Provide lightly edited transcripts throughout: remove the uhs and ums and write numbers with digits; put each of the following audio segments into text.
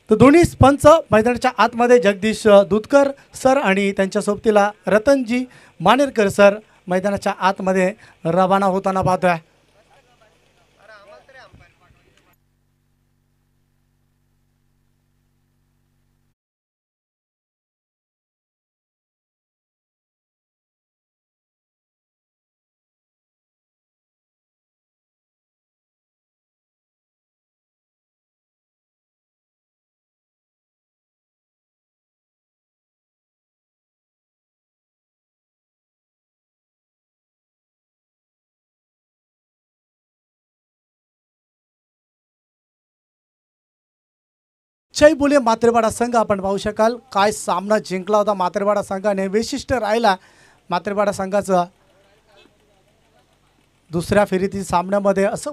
तर दोन्ही पंच मैदानाच्या आतमध्ये जगदीश दुधकर सर आणि त्यांच्या सोबतीला रतनजी मानेरकर सर मैदानाच्या आतमध्ये रवाना होताना पाहतोय। जय बोले मात्रेवाडा संघ आपण पाहू शकाल काय सामना जिंकला होता मात्रेवाडा संघाने। वैशिष्ट्य राहिला मात्रेवाडा संघाचं दुसऱ्या फेरीतील सामन्यामध्ये असं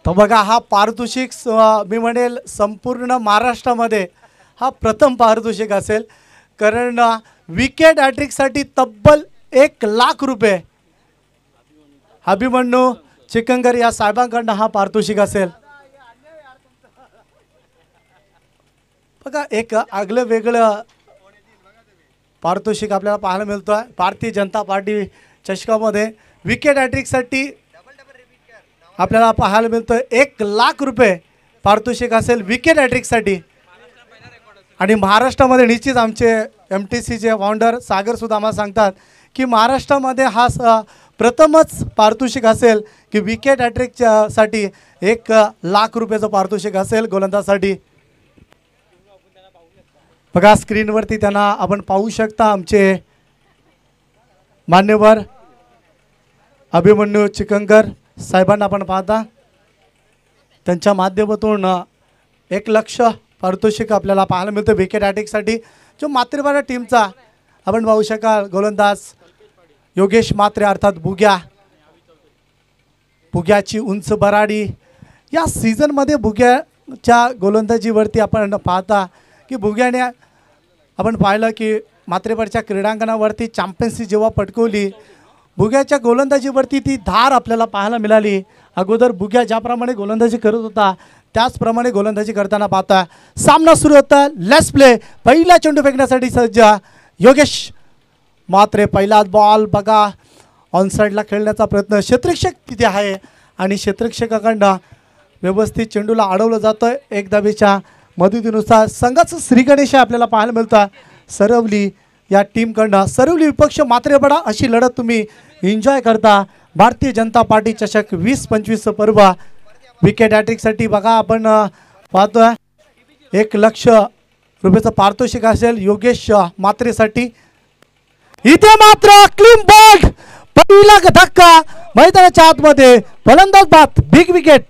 तर बघा हा पारितोषिक मी म्हणेल संपूर्ण महाराष्ट्रामध्ये हा प्रथम पारितोषिक असेल, कारण विकेट हॅट्रिकसाठी तब्बल 1 लाख रुपये अभिमन्यू चिकंगर या साहेबांकडून हा पारितोषिक असेल। बघा एक आगलं वेगळं पारितोषिक आपल्याला पाहायला मिळतोय। भारतीय जनता पार्टी चषकामध्ये विकेट हॅट्रिकसाठी आपल्याला पाहायला मिळतोय 1 लाख रुपये पारितोषिक असेल विकेट हॅट्रिकसाठी। आणि महाराष्ट्रामध्ये निश्चित आमचे MTCचे फाउंडर सागर सुद्धा आम्हाला सांगतात की महाराष्ट्रामध्ये हा प्रथमच पारितोषिक असेल की विकेट हॅट्रिकच्या साठी 1 लाख रुपयाचं पारितोषिक असेल गोलंदाजासाठी। बघा स्क्रीनवरती त्यांना आपण पाहू शकता आमचे मान्यवर अभिमन्यू चिकंगर साहेबांना आपण पाहता त्यांच्या माध्यमातून 1 लाख पारितोषिक आपल्याला पाहायला मिळतं विकेट हॅट्रिकसाठी। जो मात्रेवाडा टीमचा आपण पाहू शकाल गोलंदाज योगेश मात्रे अर्थात बुग्याची उंच बराडी। या सीझनमध्ये बुग्याच्या गोलंदाजीवरती आपण पाहता की बुग्याने आपण पाहिलं की मात्रेवाडच्या क्रीडांगणावरती चॅम्पियनशिप जेव्हा पटकवली बुग्याच्या गोलंदाजीवरती ती धार आपल्याला पाहायला मिळाली। अगोदर बुग्या ज्याप्रमाणे गोलंदाजी करत होता त्याचप्रमाणे गोलंदाजी करताना पाहता सामना सुरू होता। लेट्स प्ले पहिला चेंडू फेकण्यासाठी सज्ज योगेश मात्रे। पहिला बॉल बघा ऑन साइडला खेळण्याचा प्रयत्न क्षेत्ररक्षक तिथे आहे आणि क्षेत्ररक्षकाकडून व्यवस्थित चेंडूला अडवलं जातं। एक धावेच्या मदतीनुसार संघाचं श्री गणेश आपल्याला पाहायला मिळतं सरवली या टीमकडून। सरवली विपक्ष मात्रेवाडा अशी लढत तुम्ही एन्जॉय करता। भारतीय जनता पार्टी चषक 20-25 पर्व विकेट हॅट्रिकसाठी बघा आपण पाहतोय 1 लाख रुपयाचं पारितोषिक असेल योगेश मात्रेसाठी। इथे मात्र क्लीन बॉल पहिला धक्का मैदानाच्या आतमध्ये फलंदाज बाद बिग विकेट।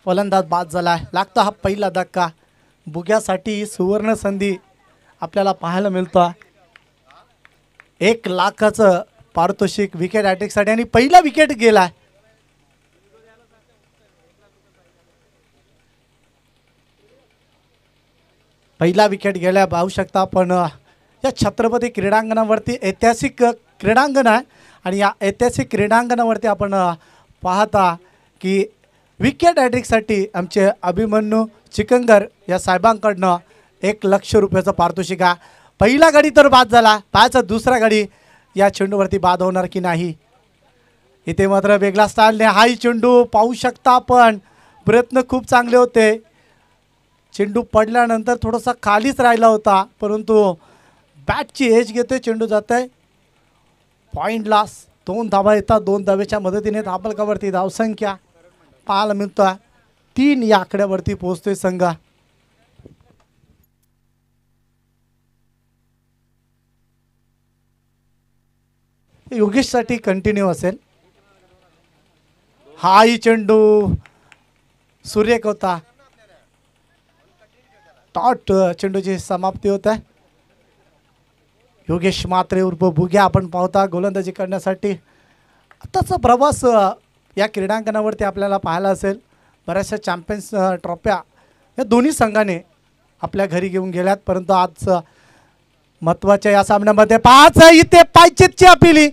फलंदाज बाद झाला लागतो हा पहिला धक्का। बुग्यासाठी सुवर्ण संधी आपल्याला पाहायला मिळतं 1 लाखाचं पारितोषिक विकेट हॅट्रिकसाठी आणि पहिला विकेट गेला। पहिला विकेट गेला पाहू शकता। पण या छत्रपती क्रीडांगणावरती ऐतिहासिक क्रीडांगण आहे आणि या ऐतिहासिक क्रीडांगणावरती आपण पाहता की विकेट हॅट्रिकसाठी आमचे अभिमन्यू चिकंगर या साहेबांकडून 1 लाख रुपयाचं पारितोषिक आहे। पहिला गडी तर बाद झाला, पाहायचा दुसरा गडी या चेंडूवरती बाद होणार की नाही। इथे मात्र वेगळा स्टाईलने हाही चेंडू पाहू शकता, पण प्रयत्न खूप चांगले होते। चेंडू पडल्यानंतर थोडासा खालीच राहिला होता, परंतु बॅटची एज घेतोय, चेंडू जात आहे पॉईंटला. 2 धावा येतात. 2 धावेच्या मदतीने धाबलकावरती धावसंख्या पाहायला मिळतोय 3 या आकड्यावरती पोहोचतोय संघ. योगेशसाठी कंटिन्यू असेल. हाही चेंडू सुरेख होता. टॉट चेंडूची समाप्ती होत आहे. योगेश म्हात्रे उर्फ बुग्या आपण पाहता गोलंदाजी करण्यासाठी. आताचा प्रवास या क्रीडांगणावरती आपल्याला पाहायला असेल. बऱ्याचशा चॅम्पियन्स ट्रॉफ्या या दोन्ही संघाने आपल्या घरी घेऊन गेल्यात, परंतु आज महत्त्वाच्या या सामन्यामध्ये 5 इथे पायचेतची अपिली.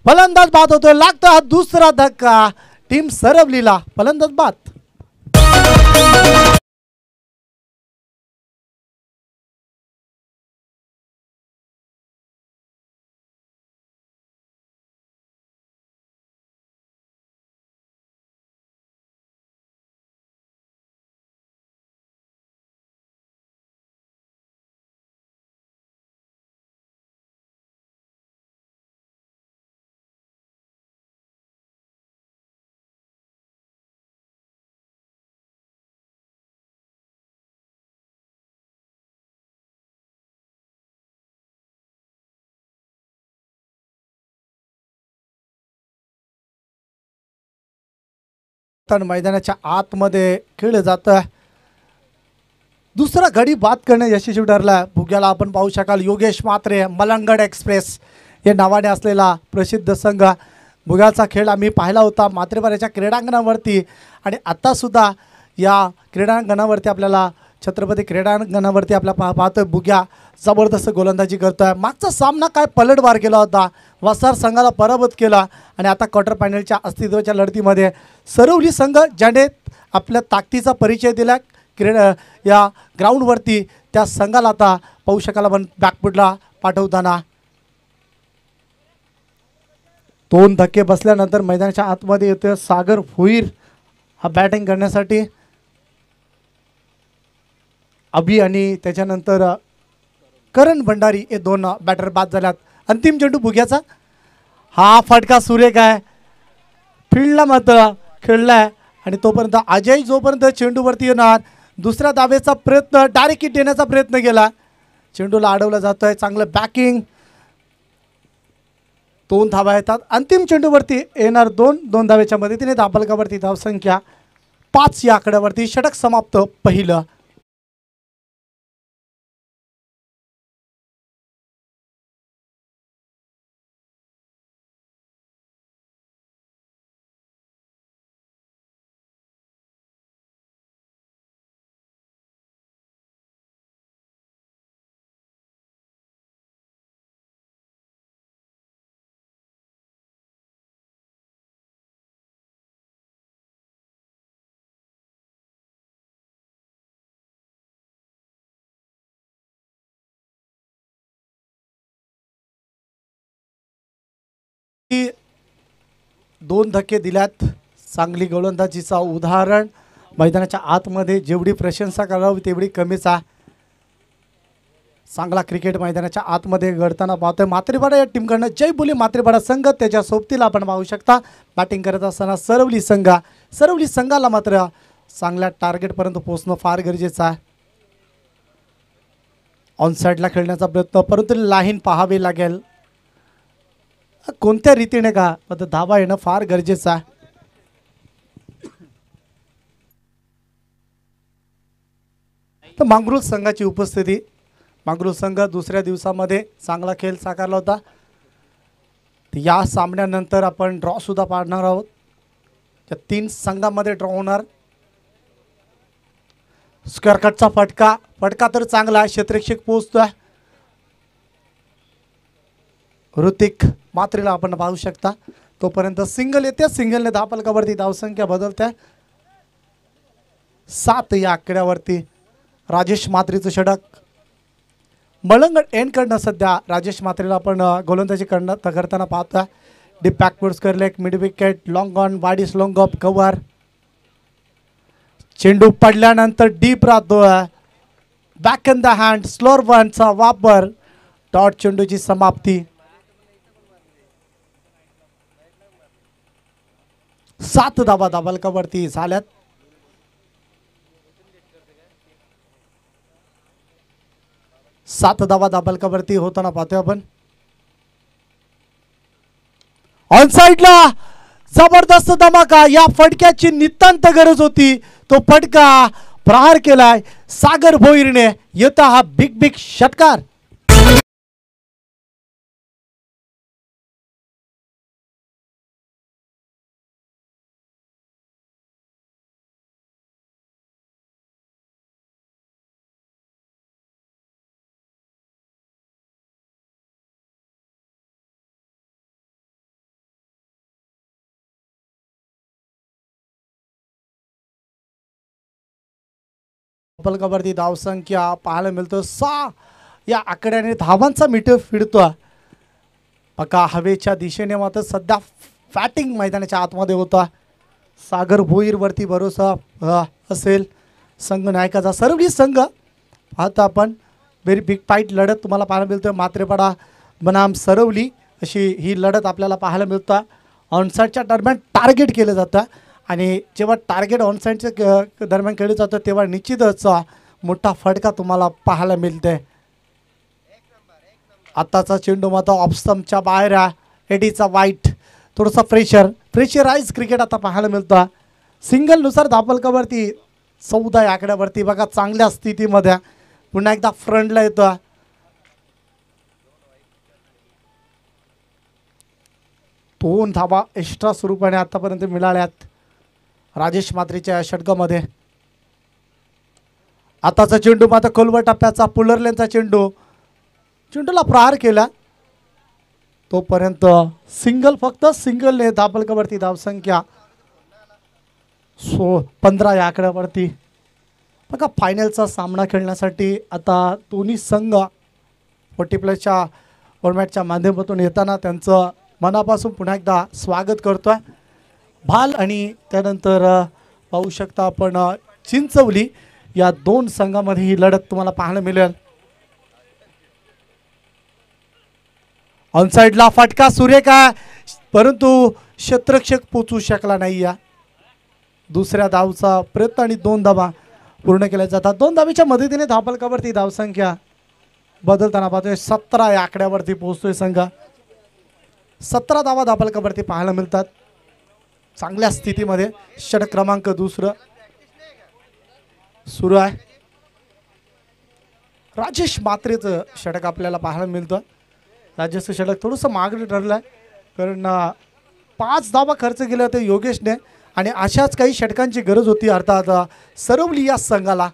फलंदाज बाद होतोय. लागतो हा दुसरा धक्का. टीम सरवलीला फलंदाज बाद. मैदानाच्या आतमध्ये खेळलं जातं. दुसरा गडी बाद करणे यशस्वी ठरला. भुग्याला आपण पाहू शकाल. योगेश म्हात्रे मलंगड एक्सप्रेस या नावाने असलेला प्रसिद्ध संघ. भुग्याचा खेळ आम्ही पाहिला होता मात्रेपाड्याच्या क्रीडांगणावरती, आणि आत्तासुद्धा या क्रीडांगणावरती आपल्याला छत्रपती क्रीडांगणावरती आपल्याला पाहतोय भुग्या जबरदस्त गोलंदाजी करतोय. मागचा सामना काय पलटवार केला होता, वसार संघाला पराभूत केला, आणि आता क्वार्टर फायनलच्या अस्तित्वाच्या लढतीमध्ये सरवली संघ ज्याने आपल्या ताकदीचा परिचय दिला या ग्राउंडवरती, त्या संघाला आता पाहू शकाल आपण बॅकफुटला पाठवताना. 2 धक्के बसल्यानंतर मैदानाच्या आतमध्ये येतोय सागर भोईर हा बॅटिंग करण्यासाठी. अभि आणि त्याच्यानंतर करण भंडारी हे 2 बॅटर बाद झाल्यात. अंतिम चेंडू भुग्याचा. हा फटका सुरेख आहे. फील्डला मात्र खेळलाय, आणि तोपर्यंत अजय जोपर्यंत चेंडूवरती येणार दुसऱ्या दावेचा प्रयत्न, डायरेक्ट हिट देण्याचा प्रयत्न केला. चेंडूला अडवला जातोय. चांगलं बॅकिंग. 2 धावा येतात. अंतिम चेंडूवरती येणार 2 धावेच्या मदतीने धाबलकावरती धावसंख्या 5 या आकड्यावरती. षटक समाप्त पहिलं. दोन धक्के दिल्यात. चांगली गोलंदाजीचा उदाहरण. मैदानाच्या आतमध्ये जेवढी प्रशंसा करावी तेवढी कमीच आहे. चांगला क्रिकेट मैदानाच्या आतमध्ये घडताना पाहतोय. मात्रेपाडा या टीमकडनं जय बोली मात्रेपाडा संघ. त्याच्या सोबतीला आपण पाहू शकता बॅटिंग करत असताना सरवली संघ. सरवली संघाला मात्र चांगल्या टार्गेटपर्यंत पोहोचणं फार गरजेचं आहे. ऑन साईडला खेळण्याचा प्रयत्न, परंतु लाईन पाहावी लागेल कोणत्या रीतीने का, पण धावा येणं फार गरजेचं आहे. तर मांगरूळ संघाची उपस्थिती. मांगरूळ संघ दुसऱ्या दिवसामध्ये चांगला खेळ साकारला होता. या सामन्यानंतर आपण ड्रॉ सुद्धा पाडणार आहोत. त्या 3 संघांमध्ये ड्रॉ होणार. स्क्वेअर कटचा फटका तर चांगला आहे. क्षेत्ररक्षक पोहोचतोय. ऋतिक मात्रेला आपण पाहू शकता. तोपर्यंत सिंगल येते. सिंगलने धापलकावरती धावसंख्या बदलते. 7 या आकड्यावरती राजेश मात्रेचं षटक. मलंगड एंडकडनं सध्या राजेश मात्रेला आपण गोलंदाजी करताना पाहतोय. Deep backward square leg, mid wicket, long on, वाडीस लॉंग ऑफ कव्हर. चेंडू पडल्यानंतर डीप राहतोय. Back in the hand slower वनचा वापर. डॉट चेंडूची समाप्ती. 7 धावा धाबलकावरती झाल्यात. सात धावा धाबलकावरती होताना पाहतोय आपण. ऑन साइडला जबरदस्त धमाका. या फटक्याची नितांत गरज होती. तो फटका प्रहार केलाय सागर भोईरने. येता हा बिग बिग षटकार. धाबलकावरती धावसंख्या पाहायला मिळतो 6. या आकड्याने धावांचा मीटर फिरतो. पका हवेच्या दिशेने मात्र सध्या फॅटिंग मैदानाच्या आतमध्ये होता. सागर भोईर वरती भरोसा असेल संघ नायकाचा. सर्वली संघ पाहता आपण व्हेरी बिग फाईट लढत तुम्हाला पाहायला मिळतोय. मात्रेपाडा बनाम सरवली अशी ही लढत आपल्याला पाहायला मिळतं. ऑनसाईडच्या दरम्यान टार्गेट केलं जातं आणि जेव्हा टार्गेट ऑनसाईडच्या दरम्यान केलं जातं तेव्हा निश्चितच मोठा फटका तुम्हाला पाहायला मिळते. आताचा चेंडू मात्र ऑफस्टम्पच्या बाहेर आहे. एडीचा वाईट थोडंसं फ्रेशराईज क्रिकेट आता पाहायला मिळतं. सिंगलनुसार धाबलकावरती 14 या आकड्यावरती बघा चांगल्या स्थितीमध्ये पुन्हा एकदा फ्रंटला येतं. दोन धावा एक्स्ट्रा स्वरूपाने आतापर्यंत मिळाल्यात राजेश मात्रेच्या षटकामध्ये. आताचा चेंडू मात्र खोलवर टप्प्याचा पुलरलेनचा चेंडूला प्रहार केला. तोपर्यंत फक्त सिंगलने धाबलकावरती धावसंख्या 15 या आकड्यावरती. बघा फायनलचा सामना खेळण्यासाठी आता दोन्ही संघ 40+ फॉर्मॅटच्या माध्यमातून येताना त्यांचं मनापासून पुन्हा एकदा स्वागत करतोय. भाल आणि त्यानंतर पाहू शकता आपण चिंचवली या दोन संघामध्ये ही लढत तुम्हाला पाहायला मिळेल. ऑनसाइडला फटका सुरेख आहे परंतु क्षेत्ररक्षक पोचू शकला नाही. या दुसऱ्या धावचा प्रयत्न आणि 2 धावा पूर्ण केल्या जातात. 2 धावेच्या मदतीने धाबलकावरती धावसंख्या बदलताना पाहतोय. 17 या आकड्यावरती पोहोचतोय संघ. 17 धावा धाबलकावरती पाहायला मिळतात. चांगल्या स्थितीमध्ये षटक क्रमांक 2 सुरू आहे. राजेश मात्रेचं षटक आपल्याला पाहायला मिळतं. राजेशचं षटक थोडंसं मागं ठरलं आहे कारण 5 धावा खर्च केले होते योगेशने आणि अशाच काही षटकांची गरज होती अर्थात सरवली या संघाला.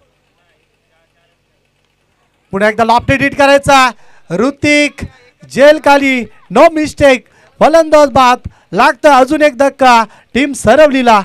पुन्हा एकदा लॉफ्टेड हिट करायचा. ऋतिक जेल खाली नो मिस्टेक. फलंदाज बाद लागतं. अजून एक धक्का टीम सरवलीला.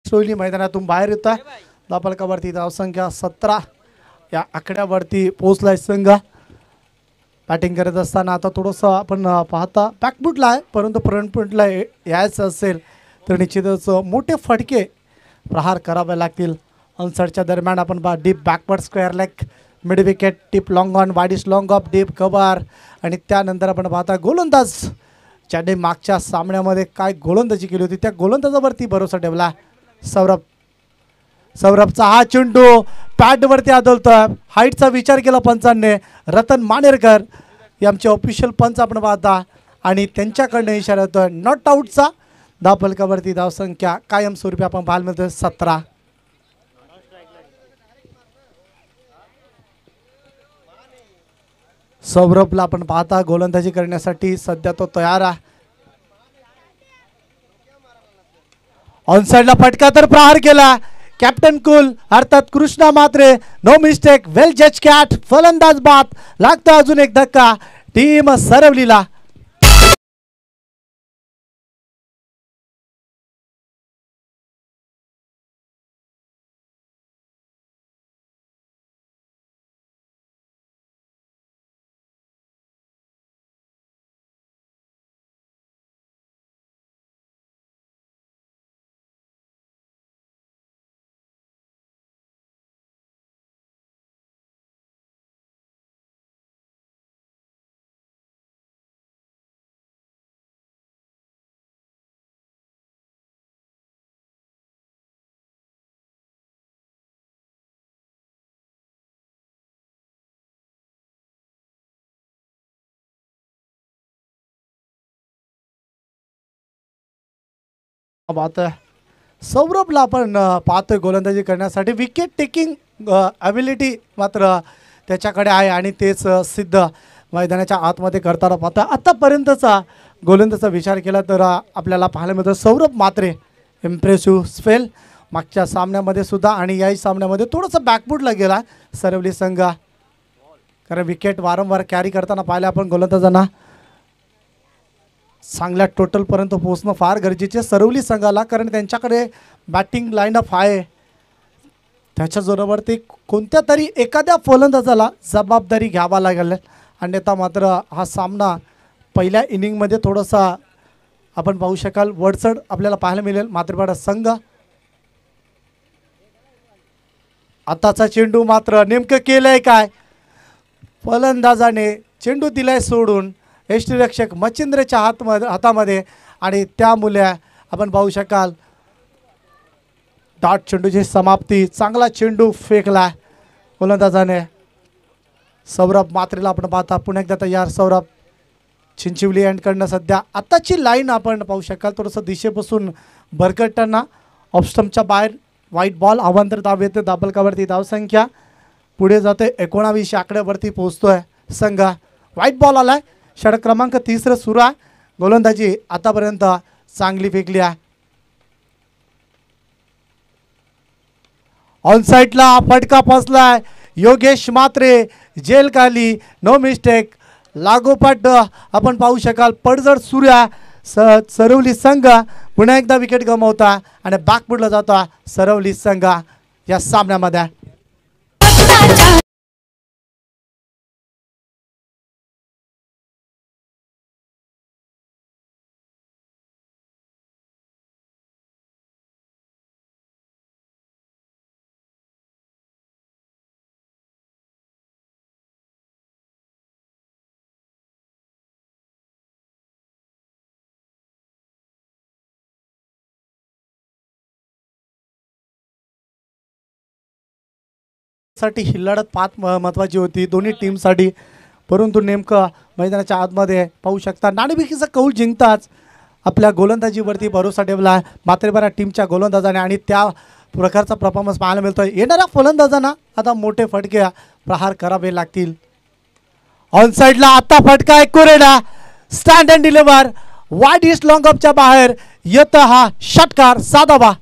सोयली मैदानातून बाहेर येत आहे. धापलकावरती धावसंख्या 17 या आकड्यावरती पोहोचलाय संघ. बॅटिंग करत असताना आता थोडंसं आपण पाहता बॅकबुटला आहे, परंतु फ्रंट फुटला यायचं असेल तर निश्चितच मोठे फटके प्रहार करावे लागतील. अनसरच्या दरम्यान आपण deep backward square leg mid wicket tip long on wide is long of deep cover आणि त्यानंतर आपण पाहता गोलंदाज ज्याने मागच्या सामन्यामध्ये काय गोलंदाजी केली होती त्या गोलंदाजावरती भरोसा ठेवला. सौरभचा हा चेंडू पॅडवरती आदळतोय. हाईटचा विचार केला पंचांनी. रतन मानेरकर यांचे ऑफिशियल पंच आपण पाहता आणि त्यांच्याकडनं इशारा येतोय नॉट आऊटचा. धावफलकावरती धावसंख्या कायमस्वरूपी आपण पाहायला मिळतोय 17. सौरभला आपण पाहता गोलंदाजी करण्यासाठी सध्या तो तयार आहे. ऑनसाइडला फटका तर प्रहार केला. कॅप्टन कुल अर्थात कृष्णा मात्रे नो मिस्टेक वेल जज कॅट फलंदाज बाद लागतो अजून एक धक्का टीम सरवलीला. बात आहे. सौरभला आपण पाहतोय गोलंदाजी करण्यासाठी विकेट टेकिंग ॲबिलिटी मात्र त्याच्याकडे आहे आणि तेच सिद्ध मैदानाच्या आतमध्ये करताना पाहता. आतापर्यंतचा गोलंदाजीचा विचार केला तर आपल्याला पाहायला मिळतं सौरभ मात्रे इम्प्रेसिव्ह स्पेल मागच्या सामन्यामध्ये सुद्धा आणि याही सामन्यामध्ये थोडंसं बॅकबुटला गेला सरवली संघ. कारण विकेट वारंवार कॅरी करताना पाहिलं आपण गोलंदाजांना. चांगल्या टोटलपर्यंत पोहोचणं फार गरजेचे सरवली संघाला कारण त्यांच्याकडे बॅटिंग लाईनअप आहे. त्याच्याबरोबर ते कोणत्या तरी एखाद्या फलंदाजाला जबाबदारी घ्यावा लागेल. अन्यथा मात्र हा सामना पहिल्या इनिंगमध्ये थोडासा आपण पाहू शकाल वरचढ आपल्याला पाहायला मिळेल मात्रेपाडा संघ. आताचा चेंडू मात्र नेमकं केलंय काय. फलंदाजाने चेंडू दिलाय सोडून यष्टीरक्षक मच्छिंद्रच्या हातामध्ये आणि त्यामुळे आपण पाहू शकाल डॉट चेंडूची समाप्ती. चांगला चेंडू फेकला गोलंदाजाने. सौरभ मात्रेला आपण पाहता पुन्हा एकदा तयार. सौरभ चिंचिवली यांकडनं सध्या आताची लाईन आपण पाहू शकाल थोडंसं दिशेपासून भरकटताना ऑफस्टम्पच्या बाहेर व्हाईट बॉल अवांतर धाव येते. धाबलकावरती धावसंख्या पुढे जाते 19 आकड्यावरती पोहोचतोय संघ. व्हाईट बॉल आलाय. षटक क्रमांक 3 सुरू आहे. गोलंदाजी आतापर्यंत चांगली फेकली आहे. ऑनसाईडला फटका फसलाय. योगेश मात्रे जेल खाली नो मिस्टेक. लागोपाठ आपण पाहू शकाल पडझड सूर्या सरवली संघ पुन्हा एकदा विकेट गमावता आणि बॅकफुटला जाता सरवली संघ या सामन्यामध्ये. साठी ही लढत फार महत्त्वाची होती दोन्ही टीमसाठी. परंतु नेमकं मैदानाच्या आतमध्ये पाहू शकता नाणेफेकीचा कौल जिंकताच आपल्या गोलंदाजीवरती भरोसा ठेवला मात्रेपाडा टीमच्या गोलंदाजाने आणि त्या प्रकारचा परफॉर्मन्स पाहायला मिळतोय. येणाऱ्या फलंदाजांना आता मोठे फटके प्रहार करावे लागतील. ऑनसाइडला आता फटका कोरेडा स्टँड अँड डिलिव्हर वाईड ईस्ट लॉंग ऑफच्या बाहेर येतं हा षटकार साधावा.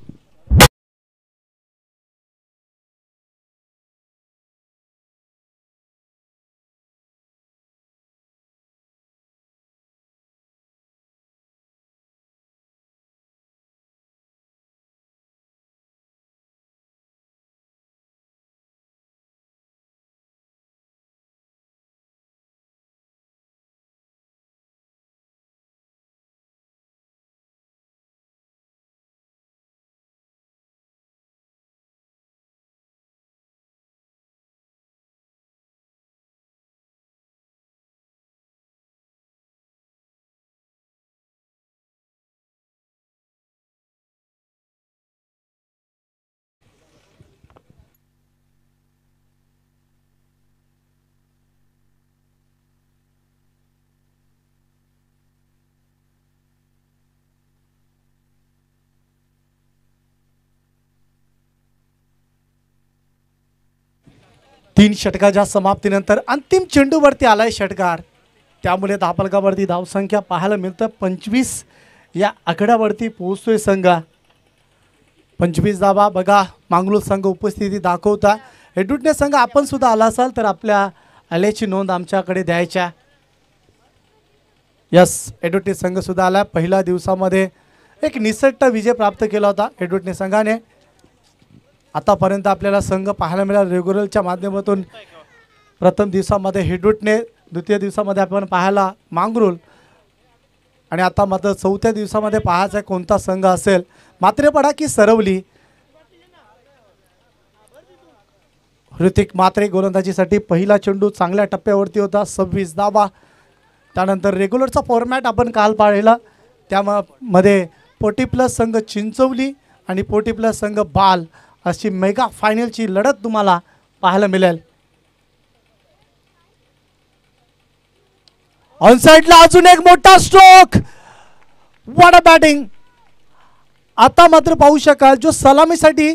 तीन षटकाच्या समाप्तीनंतर अंतिम चेंडूवरती आलाय षटकार, त्यामुळे धापलकावरती धावसंख्या पाहायला मिळतं 25 या आकड्यावरती पोहोचतोय संघ. 25 धावा बघा मांगलोळ संघ उपस्थिती दाखवता. एडुटणे संघ आपण सुद्धा आला असाल तर आपल्या आल्याची नोंद आमच्याकडे द्यायच्या. यस, एडुटणे संघ सुद्धा आला. पहिल्या दिवसामध्ये एक निसट्ट विजय प्राप्त केला होता एडुटणे संघाने. आतापर्यंत आपल्याला संघ पाहायला मिळाला रेग्युलरच्या माध्यमातून. प्रथम दिवसामध्ये एडुटणे, द्वितीय दिवसामध्ये आपण पाहायला मांगरोळ, आणि आता मात्र चौथ्या दिवसामध्ये पाहायचा कोणता संघ असेल, मात्रेपाडा की सरवली. ऋतिक मात्रे गोलंदाजीसाठी पहिला चेंडू चांगल्या टप्प्यावरती होता, 26 धावा. त्यानंतर रेग्युलरचा फॉर्मॅट आपण काल पाहिला, त्यामध्ये पोटी प्लस संघ चिंचवली आणि पोटी प्लस संघ बाल अशी मेगा फायनलची लढत तुम्हाला पाहायला मिळेल. ऑनसाइडला अजून एक मोठा स्ट्रोक, व्हॉट अ बॅटिंग. आता मात्र पाहू शकाल जो सलामीसाठी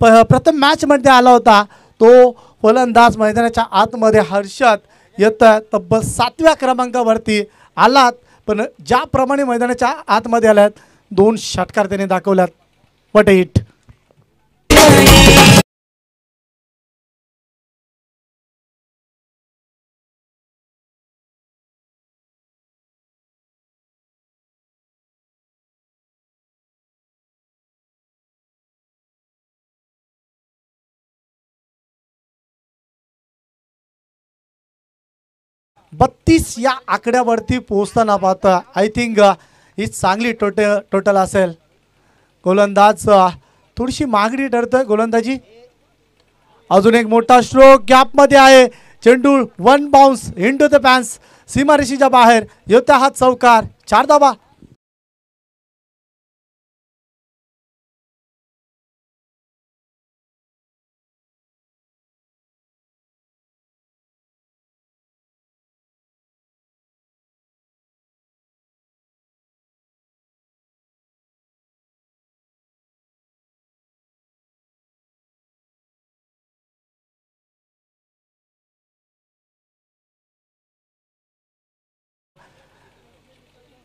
प्रथम मॅच मध्ये आला होता तो फलंदाज मैदानाच्या आतमध्ये हर्षद येतं तब्बल 7व्या क्रमांकावरती आलात, पण ज्याप्रमाणे मैदानाच्या आतमध्ये आल्यात 2 षटकार त्याने दाखवल्यात. What a hit. बत्तीस या आकड्यावरती पोहोचताना पाहता आय थिंक ही चांगली टोटल असेल. गोलंदाज थोडीशी मागणी ठरतोय गोलंदाजी. अजून एक मोठा स्ट्रोक गॅपमध्ये आहे, चेंडू 1 बाउन्स इनटू द फॅन्स, सीमारेषेच्या बाहेर येत्या हा चौकार, 4 धावा.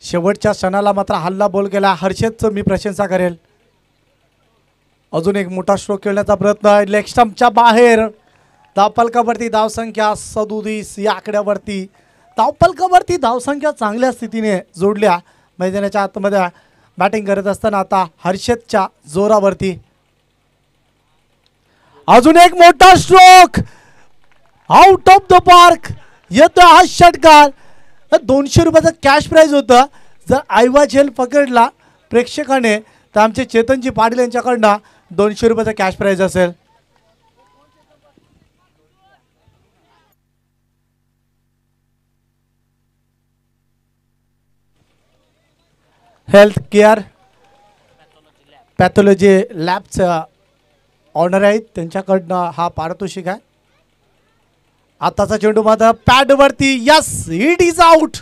शेवटच्या क्षणाला मात्र हल्ला बोल केला, हर्षदचं मी प्रशंसा करेल. अजून एक मोठा स्ट्रोक खेळण्याचा प्रयत्न, लेग स्टंपच्या बाहेर. धावफलकावरती धावसंख्या 37 या आकड्यावरती. धावफलकावरती धावसंख्या चांगल्या स्थितीने जोडल्या मैदानाच्या आतमध्ये बॅटिंग करत असताना आता हर्षदच्या जोरावरती. अजून एक मोठा stroke out of the park येतो हा षटकार. 200 रुपयाचं कॅश प्राइज होतं. जर आयवा झेल पकडला प्रेक्षकाने तर आमचे चेतनजी पाटील यांच्याकडनं 200 रुपयाचा कॅश प्राइज असेल. हेल्थ केअर पॅथॉलॉजी लॅबचं ऑनर आहेत त्यांच्याकडनं हा पारितोषिक आहे. आताचा चेंडू मात्र पॅडवरती, यस इट इज आउट.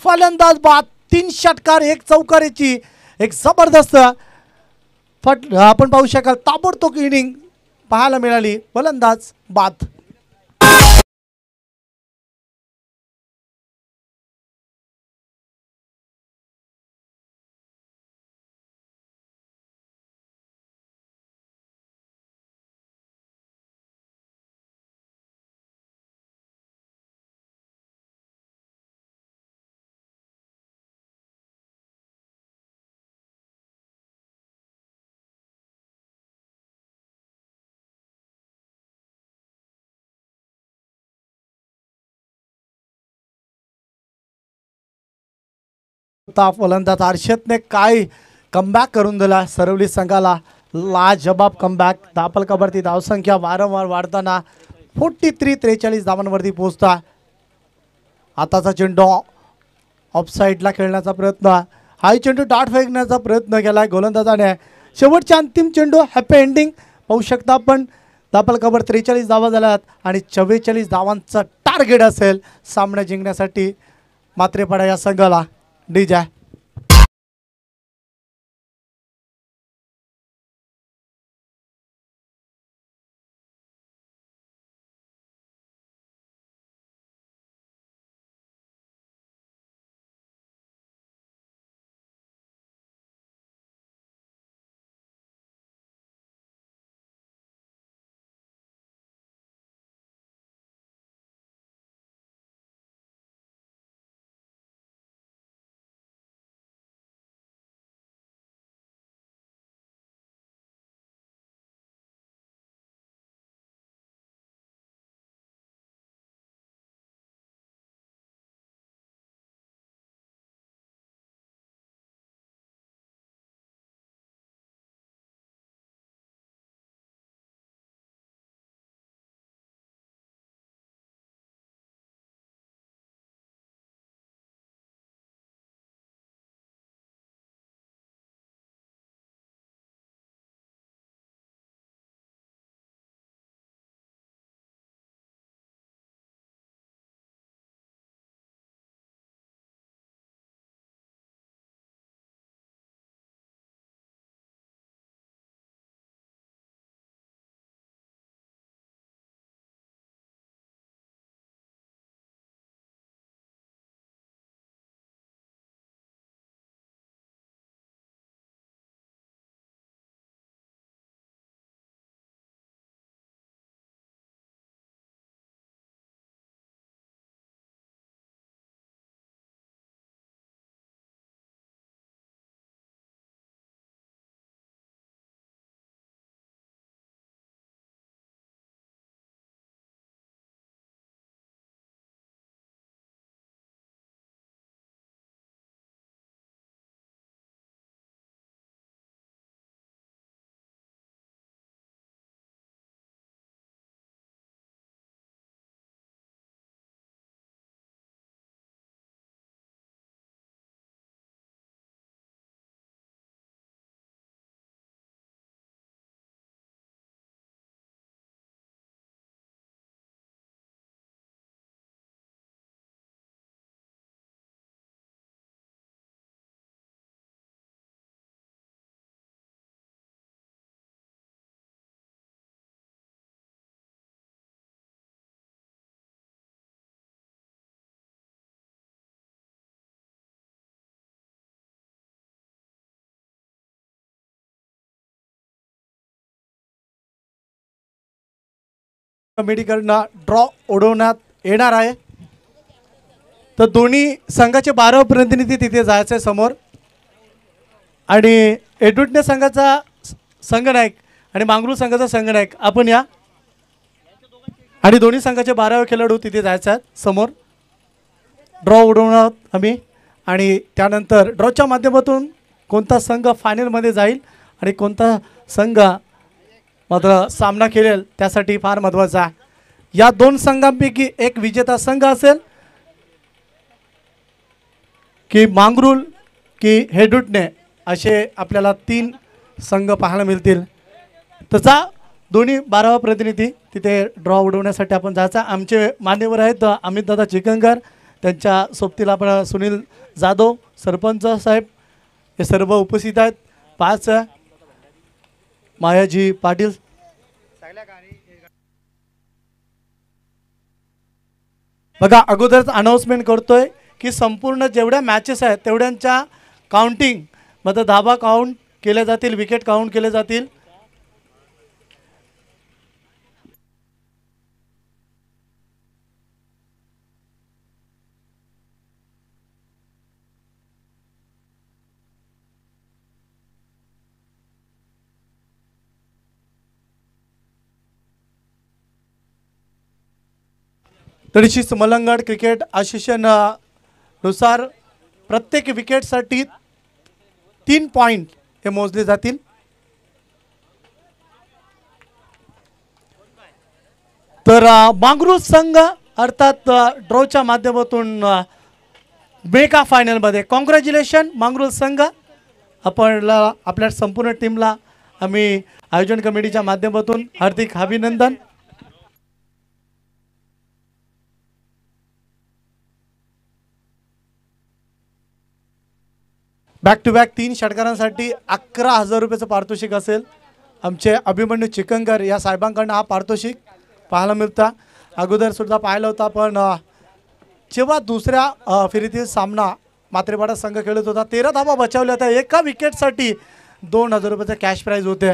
फलंदाज बाद. 3 षटकार 1 चौकारीची एक जबरदस्त आपण पाहू शकाल ताबडतोब इनिंग पाहायला मिळाली. फलंदाज बाद. फलंदाज हर्षदने काय कमबॅक करून दिला सरवली संघाला. लाजबाब कमबॅक. धावफलकावरती धावसंख्या वारंवार वाढताना 43-43 धावांवरती पोहोचता. आताचा चेंडू ऑफसाईडला खेळण्याचा प्रयत्न, हा चेंडू डाट फेकण्याचा प्रयत्न केलाय गोलंदाजाने. शेवटच्या अंतिम चेंडू हॅपी एंडिंग पाहू शकता आपण. धावफलकावर 43 धावा झाल्यात आणि 44 धावांचा टार्गेट असेल सामना जिंकण्यासाठी मात्रेपाडा या संघाला. डीजे कमिटीकडनं ड्रॉ उडवण्यात येणार आहे। तर दोन्ही संघाचे 12 प्रतिनिधी तिथे जायचे समोर आणि एडुटने संघाचा संघनायक आणि मांगरूळ संघाचा संघनायक आपण या आणि दोन्ही संघाचे 12 खेळाडू तिथे जायचे आहेत समोर ड्रॉ उडवणार आम्ही आणि त्यानंतर ड्रॉच्या माध्यमातून कोणता संघ फायनलमध्ये जाईल आणि कोणता संघ मात्र सामना खेळेल त्यासाठी फार महत्त्वाचा आहे। या दोन संघांपैकी एक विजेता संघ असेल की मांगरूळ की हेडुटणे असे आपल्याला 3 संघ पाहायला मिळतील। तसा दोन्ही 12 प्रतिनिधी तिथे ड्रॉ उडवण्यासाठी आपण जायचा। आमचे मान्यवर आहेत अमित दादा चिकनकर, त्यांच्या सोबतीला आपण सुनील जाधव सरपंच साहेब हे सर्व उपस्थित आहेत। 5 मायाजी पाटील बघा अगोदरच अनाउन्समेंट करतोय की संपूर्ण जेवढ्या मॅचेस आहेत तेवढ्यांच्या काउंटिंग मतलब धाबा काउंट केले जातील, विकेट काउंट केले जातील। तडशी मलंगड क्रिकेट असोसिएशन नुसार प्रत्येक विकेटसाठी 3 पॉइंट हे मोजले जातील। तर मांगरूळ संघ अर्थात ड्रॉच्या माध्यमातून मेगा फायनलमध्ये कॉंग्रॅच्युलेशन मांगरूळ संघ। आपल्या संपूर्ण टीमला आम्ही आयोजन कमिटीच्या माध्यमातून हार्दिक अभिनंदन। बॅक टू बॅक 3 षटकारांसाठी 11,000 रुपयाचं पारितोषिक असेल। आमचे अभिमन्यू चिकनकर या साहेबांकडून हा पारितोषिक पाहायला मिळता। अगोदर सुद्धा पाहिलं होता पण जेव्हा दुसऱ्या फेरीतील सामना मात्रेपाडा संघ खेळत होता 13 धावा बचावल्या होत्या। एका विकेटसाठी 2,000 रुपयाचं कॅश प्राइज होते।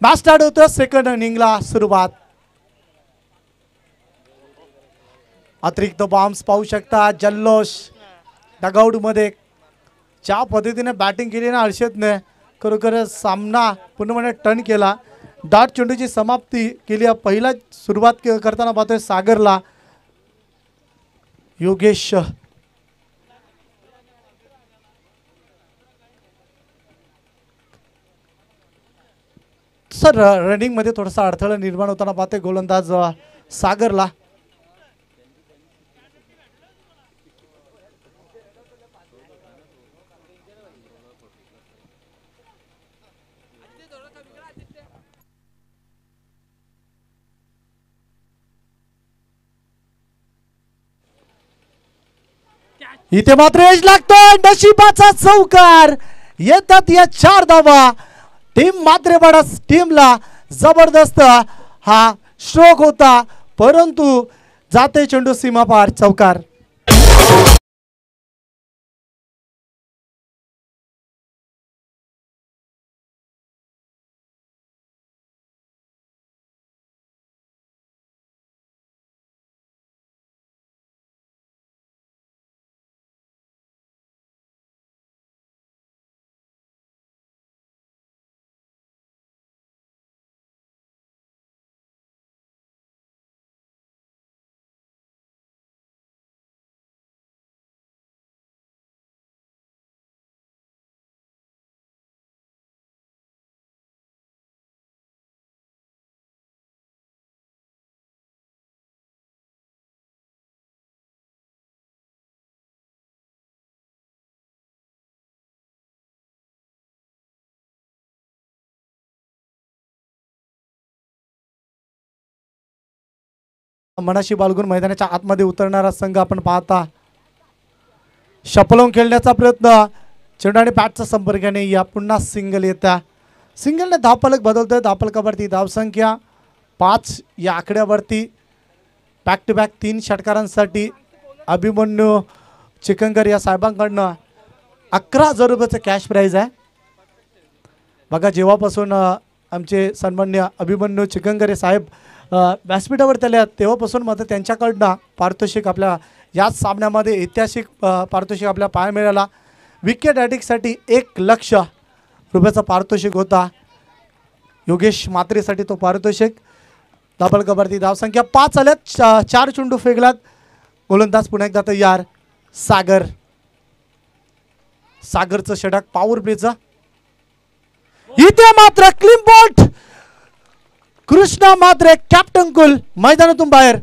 मॅच स्टार्ट होतं सेकंड इनिंगला सुरुवात। अतिरिक्त बॉम्ब्स पाहू शकता, जल्लोष डगआउटमध्ये ज्या पद्धतीने बॅटिंग केली ना हर्षदने खरोखर सामना पूर्णपणे टर्न केला। डॉट चेंडूची समाप्ती केली। पहिला सुरुवात करताना पाहतोय सागरला योगेश सर रनिंग मध्ये थोडासा अडथळा निर्माण होताना पाहतोय गोलंदाज सागरला। इथे मात्र एज लागतोय, नशिबाचा चौकार येतात या 4 धावा। टीम मात्रेपाडा टीमला जबरदस्त हा स्ट्रोक होता परंतु जाते चेंडू सीमापार चौकार। मनाशी बाळगून मैदानाच्या आतमध्ये उतरणारा संघ आपण पाहता। शपलवून खेळण्याचा प्रयत्न, चेंडू आणि बॅटचा संपर्काने या पुन्हा सिंगल येत्या। सिंगलने धावफलक बदलतोय। धावफलकावरती धावसंख्या 5 या आकड्यावरती बॅक टू बॅक 3 षटकारांसाठी अभिमन्यू चिकनकर या साहेबांकडनं 11,000 रुपयाचं कॅश प्राइज आहे। बघा जेव्हापासून आमचे सन्मान्य अभिमन्यू चिकनकर साहेब व्यासपीठावर आल्या तेव्हापासून मात्र त्यांच्याकडनं पारितोषिक आपल्या याच सामन्यामध्ये ऐतिहासिक पारितोषिक आपल्याला पाहायला मिळाला. विकेट हॅट्रिकसाठी 1,00,000 रुपयाचा पारितोषिक होता. योगेश मात्रेसाठी तो पारितोषिक. डबल कबरती धावसंख्या 5 आल्यात. 4 चेंडू फेकलात. गोलंदाज पुन्हा एकदा तयार. सागरचं षटक पॉवर प्लेचं. इथे मात्र क्लीन बॉट. कृष्णा मात्रे कॅप्टन कुल मैदानातून बाहेर.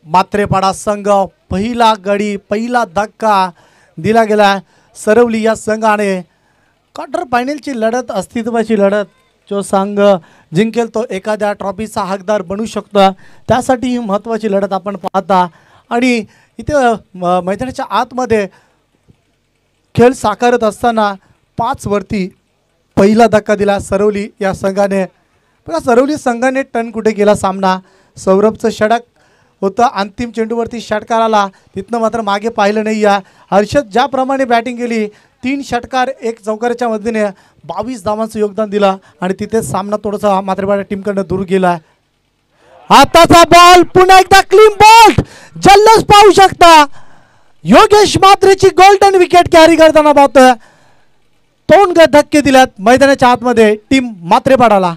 मात्रेपाडा संघ पहिला गडी पहिला धक्का दिला गेला. सरवली या संघाने क्वार्टर फायनलची लढत अस्तित्वाची लढत जो संघ जिंकेल तो एखाद्या ट्रॉफीचा हकदार बनू शकतो. त्यासाठी ही महत्त्वाची लढत आपण पाहता. आणि इथे मैदानाच्या आतमध्ये खेळ साकारत असताना 5 वरती पहिला धक्का दिला सरवली या संघाने. पण सरवली संघाने टर्न कुठे गेला सामना. सौरभचं षटक होतं अंतिम चेंडूवरती षटकार आला. तिथनं मात्र मागे पाहिलं नाही. या हर्षद ज्याप्रमाणे बॅटिंग केली 3 षटकार 1 चौकाराच्या मदतीने 22 धावांचं योगदान दिलं आणि तिथे सामना थोडासा मात्रेपाडा टीमकडनं दूर गेला. आताचा बॉल पुन्हा एकदा क्लीन बॉल. जल्लोष पाहू शकता. योगेश मात्रेची गोल्डन विकेट कॅरी करताना पाहतोय. 2 धक्के दिल्यात मैदानाच्या आतमध्ये टीम मात्रेपाडाला.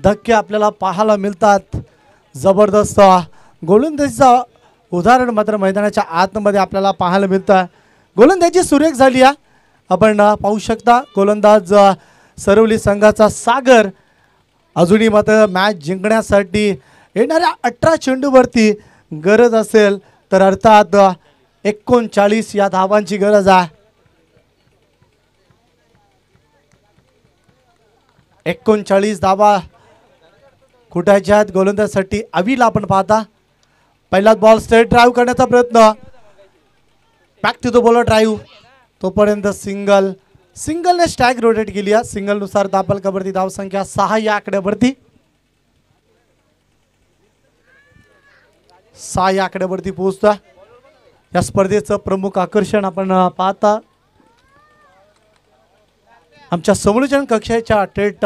धक्के आपल्याला पाहायला मिळतात. जबरदस्त गोलंदाजीचा उदाहरण मात्र मैदानाच्या आतमध्ये आपल्याला पाहायला मिळतं. गोलंदाजी सुरेख झाली आहे. आपण पाहू शकता गोलंदाज सरवली संघाचा सागर अजूनही मात्र मॅच जिंकण्यासाठी येणाऱ्या 18 चेंडूवरती गरज असेल तर अर्थात 39 या धावांची गरज आहे. 39 धावा कुठाच्या आहेत गोलंदाजासाठी. अविला आपण पाहता पहिलाच बॉल स्ट्रेट ड्राईव्ह करण्याचा प्रयत्न. Back to the bowler drive. तोपर्यंत सिंगलने स्टॅग रोटेट केली आहे. सिंगलनुसार दाबलकावरती धावसंख्या 6 या आकड्यावरती. 6 या आकड्यावरती पोहोचता. या स्पर्धेचं प्रमुख आकर्षण आपण पाहता आमच्या समालोचन कक्षाच्या थेट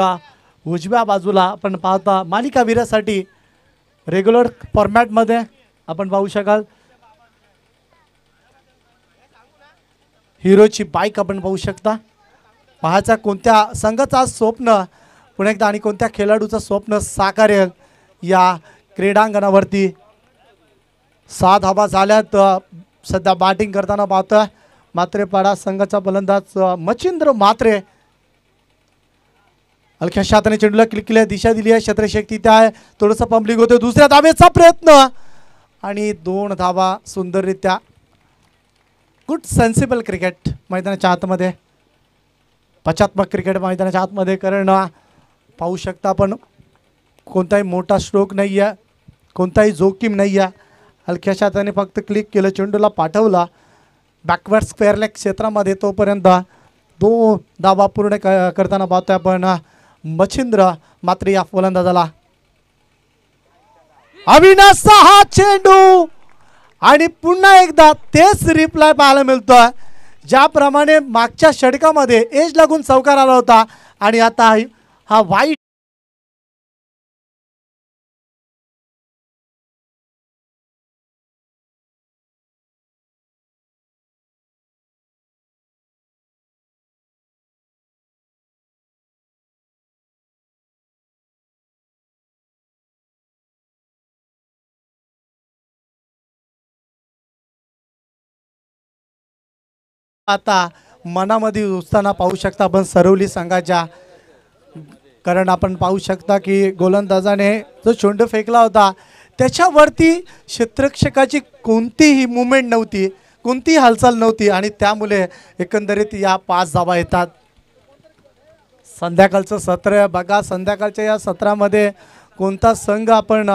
उजव्या बाजूला आपण पाहता मालिकावीरासाठी रेग्युलर फॉर्मॅटमध्ये आपण पाहू शकाल. हिरोची बाईक आपण पाहू शकता. पाहायचा कोणत्या संघाचा स्वप्न पुन्हा एकदा आणि कोणत्या खेळाडूचं स्वप्न साकारेल या क्रीडांगणावरती. 6 धावा झाल्यात. सध्या बॅटिंग करताना पाहतोय मात्रेपाडा संघाचा फलंदाज मच्छिंद्र मात्रे. हलक्या हाताने चेंडूला क्लिक केली, दिशा दिली आहे, क्षेत्रशक्ती त्या आहे. थोडंसं पंपलिंग होतं. दुसऱ्या धावेचा प्रयत्न आणि 2 धावा सुंदररित्या. गुड सेन्सिबल क्रिकेट मैदानाच्या आतमध्ये. पश्चात्मक क्रिकेट मैदानाच्या आतमध्ये कारण पाहू शकता आपण कोणताही मोठा स्ट्रोक नाही आहे, कोणताही जोखीम नाही आहे. हलक्या हाताने फक्त क्लिक केलं, चेंडूला पाठवला. बॅकवर्ड स्क्वेअर लेग क्षेत्रामध्ये तोपर्यंत 2 धावा पूर्ण करताना पाहतोय आपण मच्छिंद्र. मात्र या फलंदाजाला अविनाशचा हा चेंडू आणि पुन्हा एकदा तेच रिप्लाय पाहायला मिळतोय. ज्याप्रमाणे मागच्या षटकामध्ये एज लागून चौकार आला होता आणि आता हा वाईट आता मनामध्ये उत्साह पाहू शकता आपण सरवली संघाच्या. कारण आपण पाहू शकता की गोलंदाजाने जो चेंडू फेकला होता त्याच्यावरती क्षेत्ररक्षकाची कोणतीही मुवमेंट नव्हती, कोणतीही हालचाल नव्हती आणि त्यामुळे एकंदरीत या 5 धावा येतात. संध्याकाळचं सत्र बघा. संध्याकाळच्या या सत्रामध्ये कोणता संघ आपण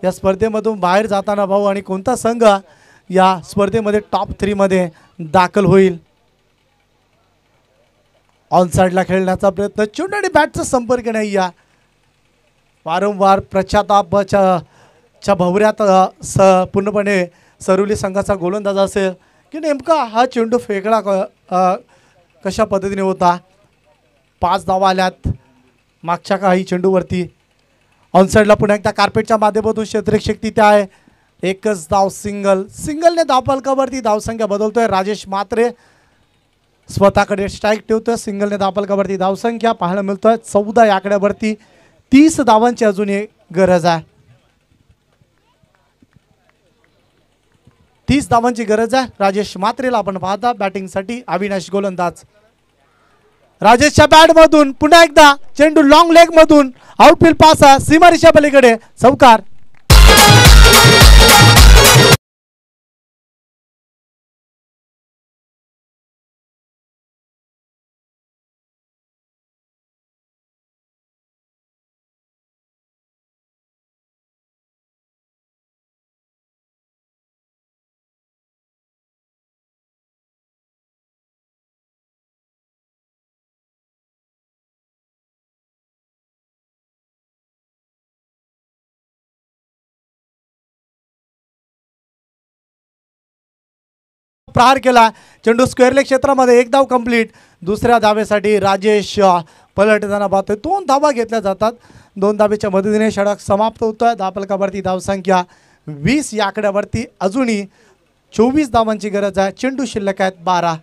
या स्पर्धेमधून बाहेर जाताना पाहू आणि कोणता संघ या स्पर्धेमध्ये टॉप 3 मध्ये दाखल होईल. ऑन साईडला खेळण्याचा प्रयत्न. चेंडू आणि बॅटचा संपर्क नाही. या वारंवार प्रचातापाच्या भवऱ्यात पूर्णपणे सरवली संघाचा गोलंदाज असेल की नेमका हा चेंडू फेकला कशा पद्धतीने होता. 5 धावा आल्यात मागच्या काही चेंडूवरती. ऑन साईडला पुन्हा एकदा कार्पेटच्या माध्यमातून क्षेत्ररक्षक तिथे आहे. एकच धाव सिंगलने धावफलकावरती धावसंख्या बदलतोय. राजेश म्हात्रे स्वतःकडे स्ट्राईक ठेवतोय. सिंगलने धावफलकावरती धावसंख्या पाहायला मिळतोय 14 या आकड्यावरती. 30 धावांची अजून एक गरज आहे. 30 धावांची गरज आहे. राजेश म्हात्रेला आपण पाहता बॅटिंगसाठी. अविनाश गोलंदाज. राजेशच्या बॅटमधून पुन्हा एकदा चेंडू लॉंग लेग मधून आउटफील्ड पास आहे. सीमारेषा पलीकडे चौकार. प्रहार केला. चेंडू स्क्वेअर लेग क्षेत्रामध्ये 1 धाव कंप्लीट. दुसऱ्या धावेसाठी राजेश पलटताना पाहतोय. 2 धावा घेतल्या जातात. 2 धावेच्या मदतीने षटक समाप्त होतोय. धावफलकावरती धावसंख्या 20 या आकड्यावरती. अजूनही 24 धावांची गरज आहे. चेंडू शिल्लक आहेत 12.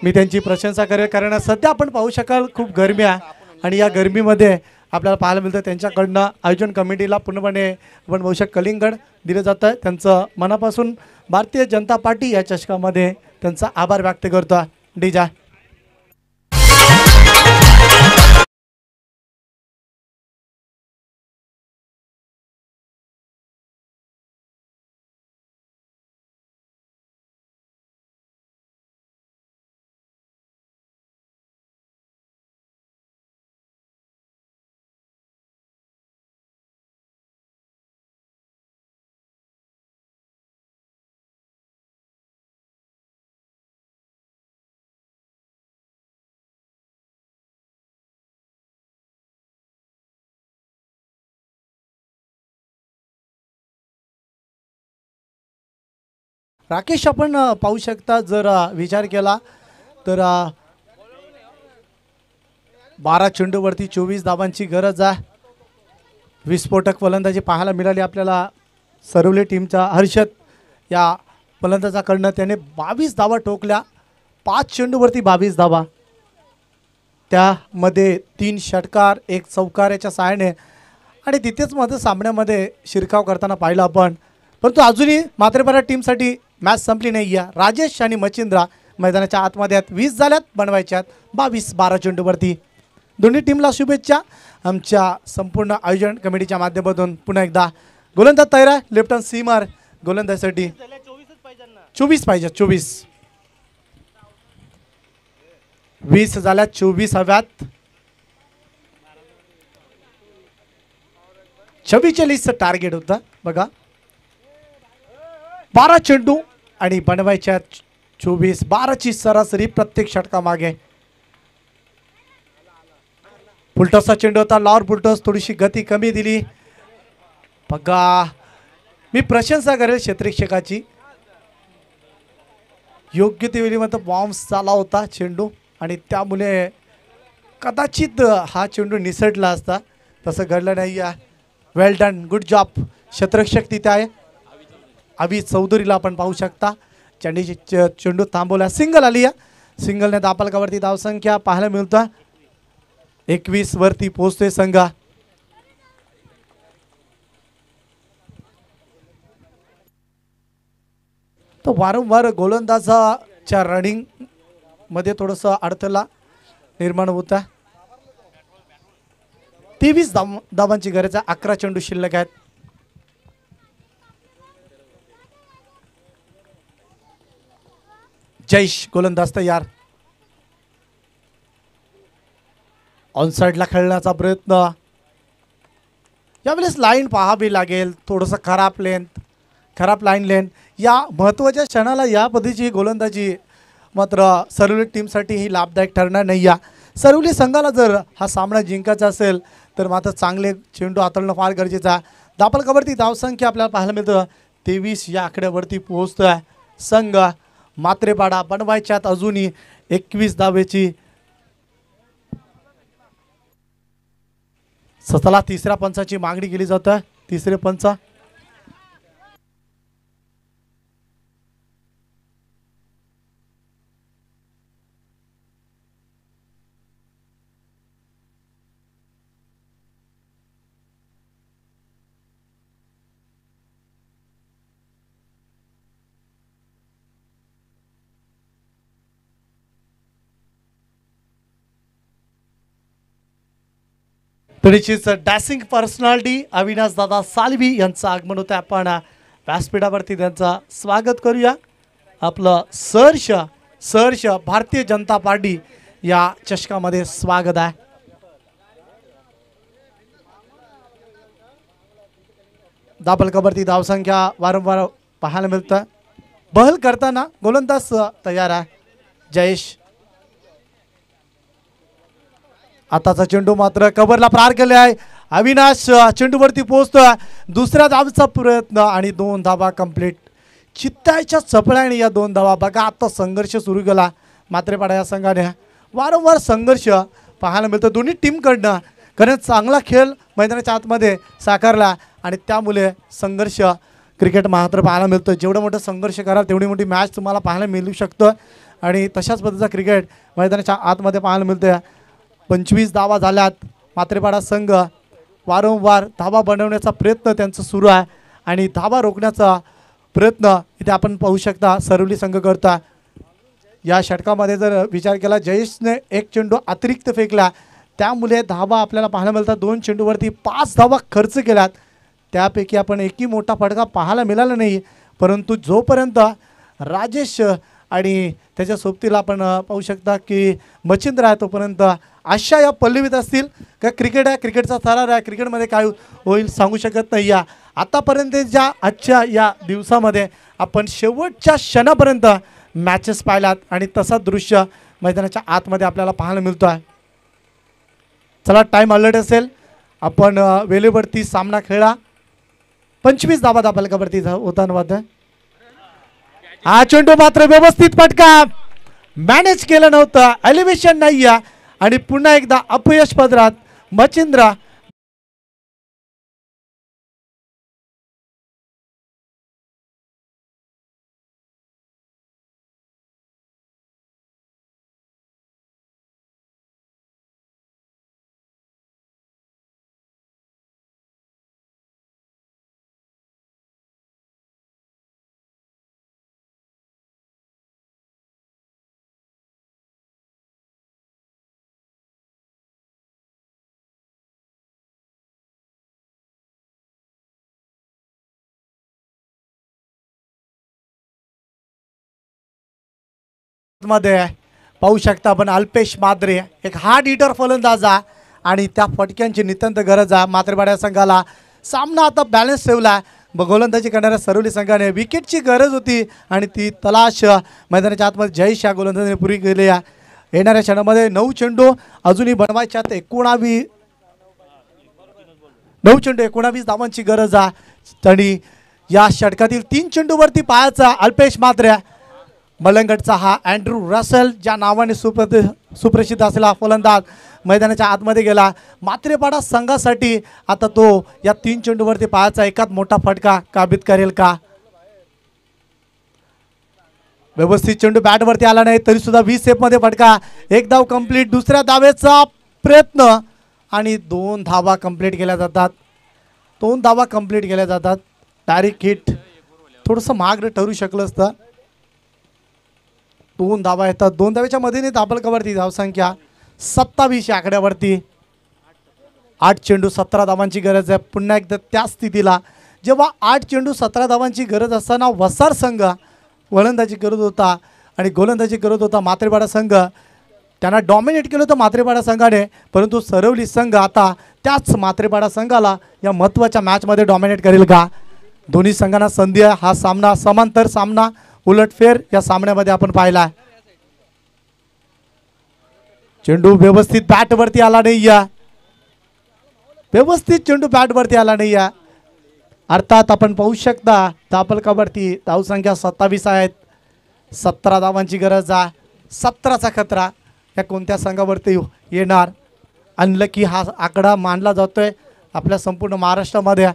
मी त्यांची प्रशंसा करेल कारण सध्या आपण पाहू शकाल खूप गरमी आहे आणि या गरमीमध्ये आपल्याला पाहायला मिळतं त्यांच्याकडनं आयोजन कमिटीला पूर्णपणे आपण पाहू शकतो कलिंगड दिलं जातं आहे. त्यांचं मनापासून भारतीय जनता पार्टी या चषकामध्ये त्यांचा आभार व्यक्त करतो. डीजा राकेश आपण पाहू शकता जर विचार केला तर 12 चेंडूवरती 24 धावांची गरज आहे. विस्फोटक फलंदाजी पाहायला मिळाली आपल्याला सरवली टीमचा हर्षद या फलंदाजाकडनं. त्याने 22 धावा ठोकल्या. 5 चेंडूवरती 22 धावा, त्यामध्ये 3 षटकार 1 चौकार याच्या सहाय्याने. आणि तिथेच मध्ये सामन्यामध्ये शिरकाव करताना पाहिलं आपण. परंतु अजूनही मात्रेपाडा टीमसाठी मॅच संपली नाही आहे. राजेश आणि मच्छिंद्रा मैदानाच्या आतमध्ये आहेत. 20 झाल्यात, बनवायच्यात 22-12 चेंडूवरती. दोन्ही टीमला शुभेच्छा आमच्या संपूर्ण आयोजन कमिटीच्या माध्यमातून. पुन्हा एकदा गोलंदाज तयार आहे. लेफ्टन सीमार गोलंदाजीसाठी 24 पाहिजे. 20 झाल्यात, 24 हव्यात. 44चं टार्गेट होतं बघा. 12 चेंडू आणि बनवायच्या 24. 12ची सरासरी प्रत्येक षटकामागे. फुलटॉसचा चेंडू होता. लॉर फुलटॉस थोडीशी गती कमी दिली बघा. मी प्रशंसा करेल क्षेत्ररक्षकाची. योग्य ते वेळी मात्र बाउन्स झाला होता चेंडू आणि त्यामुळे कदाचित हा चेंडू निसटला असता. तसं घडलं नाही आहे. वेल डन, गुड जॉब. क्षेत्ररक्षक तिथे आहे. अभि चौधरीला आपण पाहू शकता. चेंडू थांबवला. सिंगल आली आहे. सिंगलने दापालकावरती धावसंख्या पाहायला मिळतं. 21 वरती पोहोचतोय संघ. तो वारंवार गोलंदाजाच्या रनिंग मध्ये थोडंसं अडथळा निर्माण होता. 23 धावांची गरज आहे. 11 चेंडू शिल्लक आहेत. जयेश गोलंदाज तयार. ऑनसाइडला खेळण्याचा प्रयत्न. यावेळेस लाईन पाहावी लागेल. थोडंसं खराब लाईन लेन. या महत्त्वाच्या क्षणाला या पद्धतीची गोलंदाजी मात्र सरवली टीमसाठी ही लाभदायक ठरणार नाही आहे. सरवली संघाला जर हा सामना जिंकायचा असेल तर मात्र चांगले चेंडू हाताळणं फार गरजेचं आहे. दापालकावरती धावसंख्या आपल्याला पाहायला मिळतं. 23 या आकड्यावरती पोहोचतोय संघ. मात्रेपाडा बनवायच्यात अजूनही 21 धावेची. स्वतःला तिसऱ्या पंचाची मागणी केली जाते. तिसरे पंच तरीचीच डॅसिंग पर्सनॅलिटी अविनाश दादा सालवी यांचं आगमन होतं. आपण व्यासपीठावरती त्यांचं स्वागत करूया. आपलं सहर्ष भारतीय जनता पार्टी या चषकामध्ये स्वागत आहे. दापालकावरती धावसंख्या वारंवार पाहायला मिळतं. बहल करताना गोलंदाज तयार आहे जयेश. आताचा चेंडू मात्र कव्हरला पार केले आहे. अविनाश चेंडूवरती पोहोचतोय. दुसऱ्या धावेचा प्रयत्न आणि 2 धावा कंप्लीट. चित्ताच्या चपळ्याने या 2 धावा. बघा आता संघर्ष सुरू केला मात्रेपाडा या संघाने. वारंवार संघर्ष पाहायला मिळतो दोन्ही टीमकडनं. कारण चांगला खेळ मैदानाच्या आतमध्ये साकारला आणि त्यामुळे संघर्ष क्रिकेट मात्र पाहायला मिळतं. जेवढं मोठं संघर्ष कराल तेवढी मोठी मॅच तुम्हाला पाहायला मिळू शकतं. आणि तशाच पद्धतीचा क्रिकेट मैदानाच्या आतमध्ये पाहायला मिळतं. 25 धावा झाल्यात. मात्रेपाडा संघ वारंवार धावा बनवण्याचा प्रयत्न त्यांचा सुरू आहे आणि धावा रोखण्याचा प्रयत्न इथे आपण पाहू शकता सरवली संघ करता. या षटकामध्ये जर विचार केला जयेशने 1 चेंडू अतिरिक्त फेकला त्यामुळे धावा आपल्याला पाहायला मिळतात. 2 चेंडूवरती 5 धावा खर्च केल्यात. त्यापैकी आपण एकही मोठा फटका पाहायला मिळाला नाही. परंतु जोपर्यंत राजेश आणि त्याच्या सोबतीला आपण पाहू शकता की मच्छिंद्र आहे तोपर्यंत आशा या पल्लवीत असतील. का क्रिकेट आहे, क्रिकेटचा थरार आहे. क्रिकेटमध्ये काय होईल सांगू शकत नाही. या आतापर्यंतच्या आजच्या या दिवसामध्ये आपण शेवटच्या क्षणापर्यंत मॅचेस पाहिलात आणि तसा दृश्य मैदानाच्या आतमध्ये आपल्याला पाहायला मिळतो आहे. चला टाईम अलर्ट असेल आपण वेळेवरती सामना खेळा. 25 धावा दाबालकावरती होताना हा चेंडू मात्र व्यवस्थित फटका मॅनेज केलं नव्हतं. एलिव्हेशन नाही आहे आणि पुन्हा एकदा अपयश पदरात मच्छिंद्र मध्ये पाहू शकता आपण अल्पेश माद्रे एक हार्ड हिटर फलंदाजा आणि त्या फटक्यांची नितांत गरज आहे मात्रेपाडा संघाला. सामना आता बॅलन्स ठेवला. गोलंदाजी करणाऱ्या सरोली संघाने विकेटची गरज होती आणि ती तलाश मैदानाच्या आतमध्ये जयेश या गोलंदाजाने पुरी केली आहे. येणाऱ्या क्षणामध्ये 9 चेंडू अजूनही बनवायच्यात. 9 चेंडू 19 धावांची गरज आहे आणि या षटकातील 3 चेंडूवरती पायाचा अल्पेश मात्रे मलंगटचा हा अँड्रू रसेल ज्या नावाने सुप्रसिद्ध असलेला फलंदाज मैदानाच्या आतमध्ये गेला. मात्रेपाडा संघासाठी आता तो या 3 चेंडूवरती पायाचा एकात मोठा फटका काबीज करेल का. व्यवस्थित चेंडू बॅटवरती आला नाही तरी सुद्धा 20 सेफमध्ये फटका. एक धाव कंप्लीट. दुसऱ्या धावेचा प्रयत्न आणि 2 धावा कंप्लीट केल्या जातात. 2 धावा कंप्लीट केल्या जातात. डायरेक्ट हिट थोडंसं महाग ठरू शकलं असतं. 2 धावा येतात. 2 धावेच्या मधीने धाबलकावरती धावसंख्या 27 या आकड्यावरती. 8 चेंडू 17 धावांची गरज आहे. पुन्हा एकदा त्या स्थितीला जेव्हा 8 चेंडू 17 धावांची गरज असताना वसार संघ गोलंदाजी करत होता आणि गोलंदाजी करत होता मात्रेपाडा संघ. त्यांना डॉमिनेट केलं होतं मात्रेपाडा संघाने, परंतु सरवली संघ आता त्याच मात्रेपाडा संघाला या महत्त्वाच्या मॅचमध्ये डॉमिनेट करेल का. दोन्ही संघांना संधी आहे. हा सामना समांतर सामना उलटफेर या सामन्यामध्ये आपण पाहिला. चेंडू व्यवस्थित बॅटवरती आला नाही या. व्यवस्थित चेंडू बॅटवरती आला नाही या. अर्थात आपण पाहू शकता धापलकावरती धावसंख्या 27 आहेत. 17 धावांची गरज आहे. 17चा खतरा या कोणत्या संघावरती येणार. अनलकी हा आकडा मानला जातोय आपल्या संपूर्ण महाराष्ट्रामध्ये.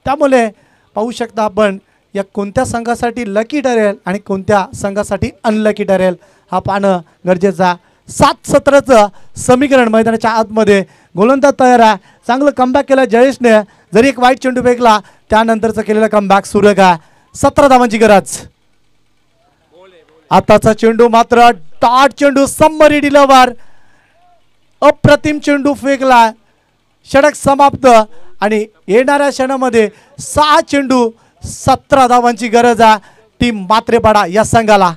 त्यामुळे पाहू शकता आपण या कोणत्या संघासाठी लकी ठरेल आणि कोणत्या संघासाठी अनलकी ठरेल हा पाहणं गरजेचं. 7-17चं समीकरण मैदानाच्या आतमध्ये. गोलंदाज तयार आहे. चांगलं कमबॅक केलं जयेशने. जरी एक वाईट चेंडू फेकला त्यानंतरचं केलेला कमबॅक सुरेख आहे. 17 धावांची गरज. आताचा चेंडू मात्र डॉट चेंडू समरी डिलवर. अप्रतिम चेंडू फेकला. षटक समाप्त आणि येणाऱ्या क्षणामध्ये 6 चेंडू 17 धावांची गरज आहे टीम मात्रेपाडा या संघाला.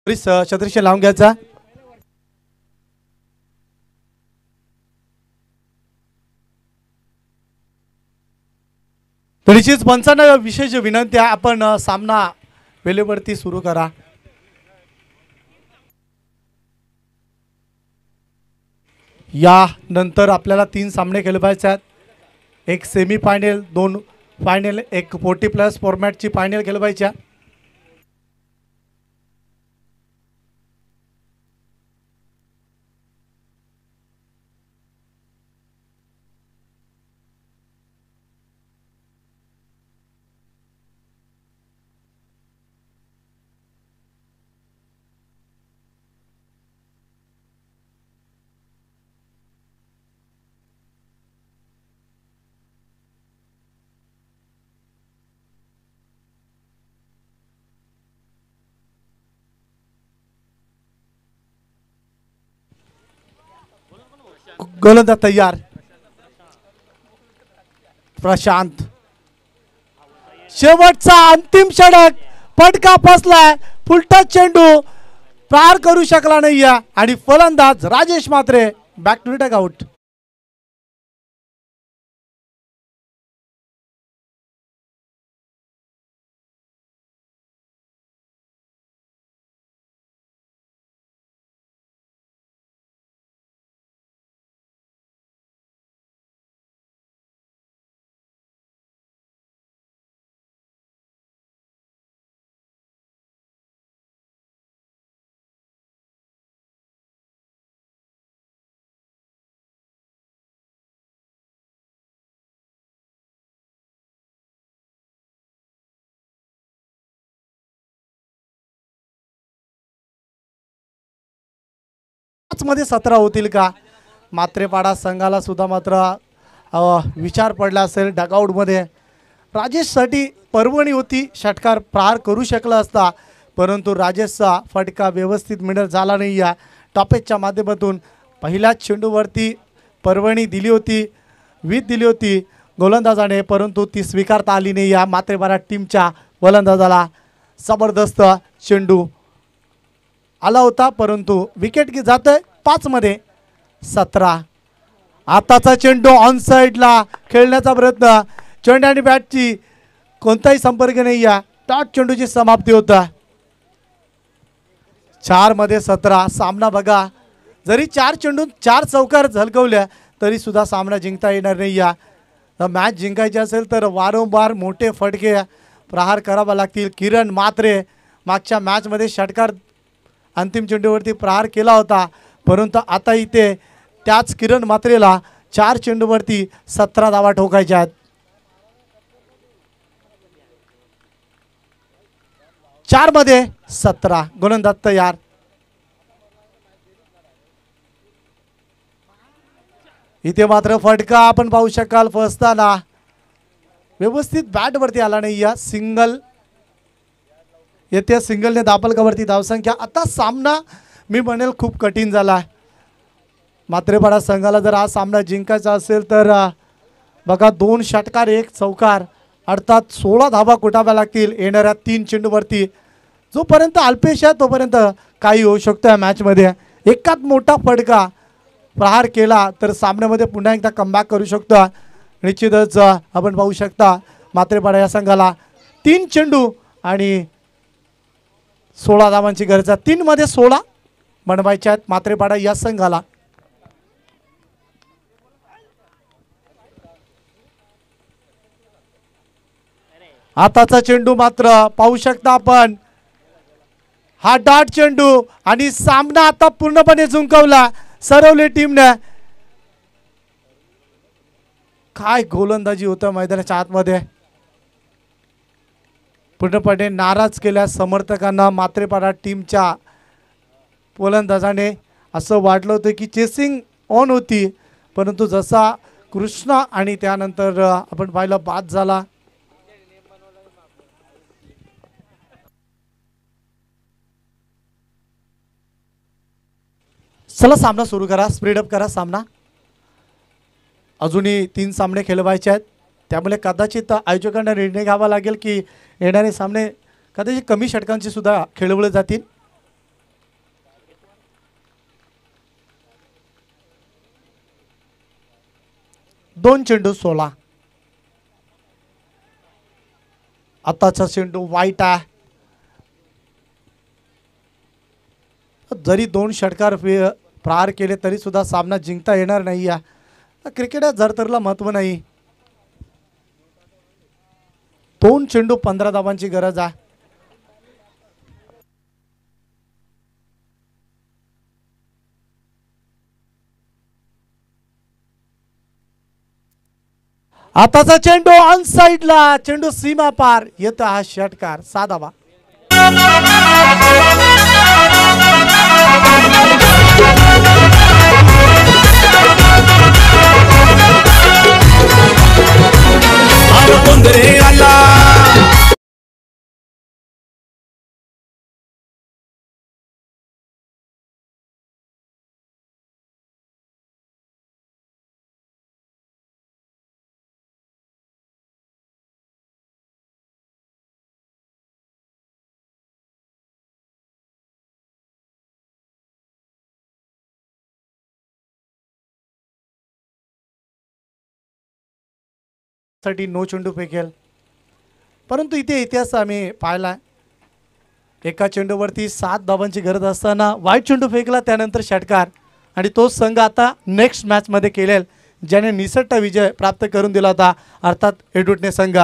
छत्रीशी लावून घ्यायचा. तरीचीच पंचांना विशेष विनंती आहे आपण सामना वेळेवरती सुरू करा. या नंतर आपल्याला 3 सामने खेळले पाहिजेत. एक सेमी फायनल, 2 फायनल, एक 40+ फॉर्मॅटची फायनल खेळले पाहिजे. गोलंदाज तयार. प्रशांत. शेवटचा अंतिम षटक. फटका फसलाय. फुलटा चेंडू पार करू शकला नाही आणि फलंदाज राजेश मात्रे बॅक टू डगआउट. मध्ये 17 होतील का? मात्रेपाडा संघाला सुद्धा मात्र विचार पडला असेल डगआउटमध्ये. राजेशसाठी पर्वणी होती, षटकार प्रहार करू शकला असता, परंतु राजेशचा फटका व्यवस्थित मिळत झाला नाही. या टॉपेजच्या माध्यमातून पहिल्याच चेंडूवरती पर्वणी दिली होती, वीज दिली होती गोलंदाजाने, परंतु ती स्वीकारता आली नाही. या मात्रेपाडा टीमच्या गोलंदाजाला जबरदस्त चेंडू आला होता, परंतु विकेट जातोय 5 मध्ये 17. आताचा चेंडू ऑन साईडला खेळण्याचा प्रयत्न, चेंडू आणि बॅटची कोणताही संपर्क नाही. या डॉट चेंडूची समाप्ती होता. 4 मध्ये 17. सामना बघा, जरी 4 चेंडून 4 चौकार झलकवल्या तरी सुद्धा सामना जिंकता येणार नाही. या मॅच जिंकायची असेल तर वारंवार मोठे फटके प्रहार करावा लागतील. किरण म्हात्रे मागच्या मॅचमध्ये षटकार अंतिम चेंडूवरती प्रहार केला होता, परंतु आता इथे त्याच किरण म्हात्रेला 4 चेंडूवरती 17 धावा ठोकायच्या आहेत. 4 मध्ये 17. गोलंदाज तयार. इथे मात्र फटका आपण पाहू शकाल फसताना व्यवस्थित बॅटवरती आला नाही. या सिंगल येथे सिंगलने दापलकावरती धावसंख्या. आता सामना मी म्हणेल खूप कठीण झाला. मात्रेपाडा संघाला जर हा सामना जिंकायचा असेल तर बघा 2 षटकार 1 चौकार अर्थात 16 धावा कुटाव्या लागतील येणाऱ्या 3 चेंडूवरती. जोपर्यंत अल्पेश आहे तोपर्यंत काही होऊ शकतं या मॅचमध्ये. एकाच मोठा फटका प्रहार केला तर सामन्यामध्ये पुन्हा एकदा कमबॅक करू शकतो. निश्चितच आपण पाहू शकता मात्रेपाडा या संघाला 3 चेंडू आणि 16 धावांची गरज आहे. 3 मध्ये 16 बनवायच्या आहेत मात्रेपाडा या संघाला. आताचा चेंडू मात्र पाहू शकता आपण, हा डाट चेंडू आणि सामना आता पूर्णपणे जिंकवला सरवली टीमने. काय गोलंदाजी होतं मैदानाच्या आतमध्ये. पूर्णपणे नाराज केल्या समर्थकांना मात्रेपाडा टीमच्या गोलंदाजाने. असं वाटलं होतं की चेसिंग ऑन होती, परंतु जसा कृष्णा आणि त्यानंतर आपण पाहिलं बाद झाला. चला सामना सुरू करा, स्पीड अप करा सामना. अजूनही 3 सामने खेळवायचे आहेत, त्यामुळे कदाचित आयोजकांना निर्णय घ्यावा लागेल की येणारे सामने कदाचित कमी षटकांचे सुद्धा खेळवले जातील. दोन चेंडू 16. आताचा चेंडू वाईट आहे. जरी 2 षटकार प्रहार केले तरी सुद्धा सामना जिंकता येणार नाही. या क्रिकेटात जरतरला महत्व नाही. 2 चेंडू 15 धावांची गरज आहे. आताचा चेंडू ऑन साइडला, चेंडू सीमा पार येतो. हा षटकार 6 धावा. साठी नो चेंडू फेकेल, परंतु इथे इतिहास आम्ही पाहिला. एका चेंडूवरती 7 धावांची गरज असताना वाईट चेंडू फेकला, त्यानंतर षटकार, आणि तो संघ आता नेक्स्ट मॅचमध्ये केलेल ज्याने निसटता विजय प्राप्त करून दिला होता, अर्थात एडवटने संघ.